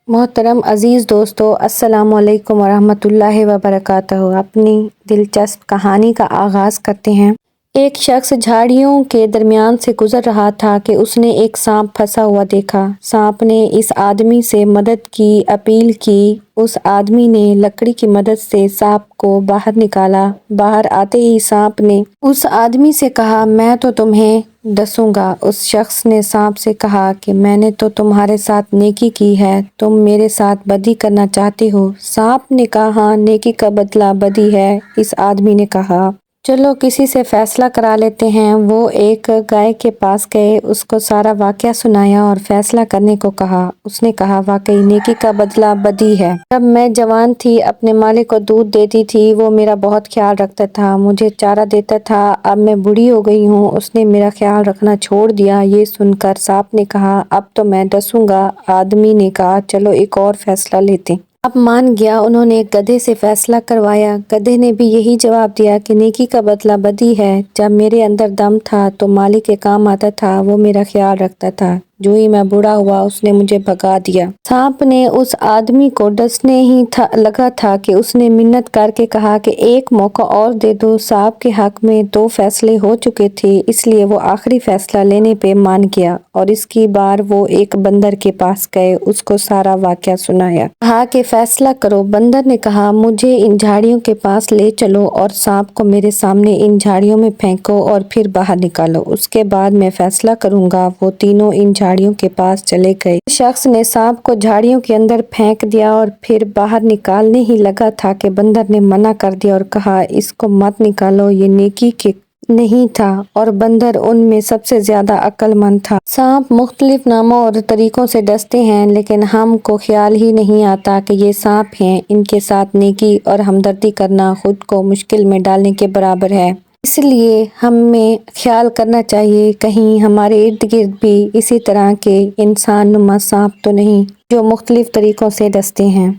محترم عزیز دوستو، السلام علیکم ورحمۃ اللہ وبرکاتہ۔ اپنی دلچسپ کہانی کا آغاز کرتے ہیں۔ ایک شخص جھاڑیوں کے درمیان سے گزر رہا تھا کہ اس نے ایک سانپ پھنسا ہوا دیکھا۔ سانپ نے اس آدمی سے مدد کی اپیل کی۔ اس آدمی نے لکڑی کی مدد سے سانپ کو باہر نکالا۔ باہر آتے ہی سانپ نے اس آدمی سے کہا، میں تو تمہیں ڈسوں گا۔ اس شخص نے سانپ سے کہا کہ میں نے تو تمہارے ساتھ نیکی کی ہے، تم میرے ساتھ بدی کرنا چاہتے ہو؟ سانپ نے کہا، ہاں، نیکی کا بدلہ بدی ہے۔ اس آدمی نے کہا، چلو کسی سے فیصلہ کرا لیتے ہیں۔ وہ ایک گائے کے پاس گئے، اس کو سارا واقعہ سنایا اور فیصلہ کرنے کو کہا۔ اس نے کہا، واقعی نیکی کا بدلہ بدی ہے۔ جب میں جوان تھی، اپنے مالک کو دودھ دیتی تھی، وہ میرا بہت خیال رکھتا تھا، مجھے چارہ دیتا تھا۔ اب میں بوڑھی ہو گئی ہوں، اس نے میرا خیال رکھنا چھوڑ دیا۔ یہ سن کر سانپ نے کہا، اب تو میں ڈسوں گا۔ آدمی نے کہا، چلو ایک اور فیصلہ لیتے ہیں۔ اب مان گیا۔ انہوں نے ایک گدھے سے فیصلہ کروایا۔ گدھے نے بھی یہی جواب دیا کہ نیکی کا بدلہ بدی ہے۔ جب میرے اندر دم تھا تو مالک کے کام آتا تھا، وہ میرا خیال رکھتا تھا۔ جو ہی میں بوڑھا ہوا، اس نے مجھے بھگا دیا۔ سانپ نے اس آدمی کو ڈسنے ہی لگا تھا کہ اس نے منت کر کے کہا کہ ایک موقع اور دے دو۔ سانپ کے حق میں 2 فیصلے ہو چکے تھے، اس لیے وہ آخری فیصلہ لینے پہ مان گیا اور اس کی بار وہ ایک بندر کے پاس گئے، اس کو سارا واقعہ سنایا۔ کہا کہ فیصلہ کرو۔ بندر نے کہا، مجھے ان جھاڑیوں کے پاس لے چلو اور سانپ کو میرے سامنے ان جھاڑیوں میں پھینکو اور پھر باہر نکالو، اس کے بعد میں فیصلہ کروں گا۔ وہ تینوں ان جھاڑیوں کے پاس چلے گئے۔ شخص نے سانپ کو جھاڑیوں کے اندر پھینک دیا اور پھر باہر نکالنے ہی لگا تھا کہ بندر نے منع کر دیا اور کہا، اس کو مت نکالو، یہ نیکی کے نہیں تھا۔ اور بندر ان میں سب سے زیادہ عقل مند تھا۔ سانپ مختلف ناموں اور طریقوں سے ڈستے ہیں، لیکن ہم کو خیال ہی نہیں آتا کہ یہ سانپ ہیں۔ ان کے ساتھ نیکی اور ہمدردی کرنا خود کو مشکل میں ڈالنے کے برابر ہے۔ اس لیے ہمیں خیال کرنا چاہیے کہیں ہمارے ارد گرد بھی اسی طرح کے انسان نما سانپ تو نہیں جو مختلف طریقوں سے ڈستے ہیں۔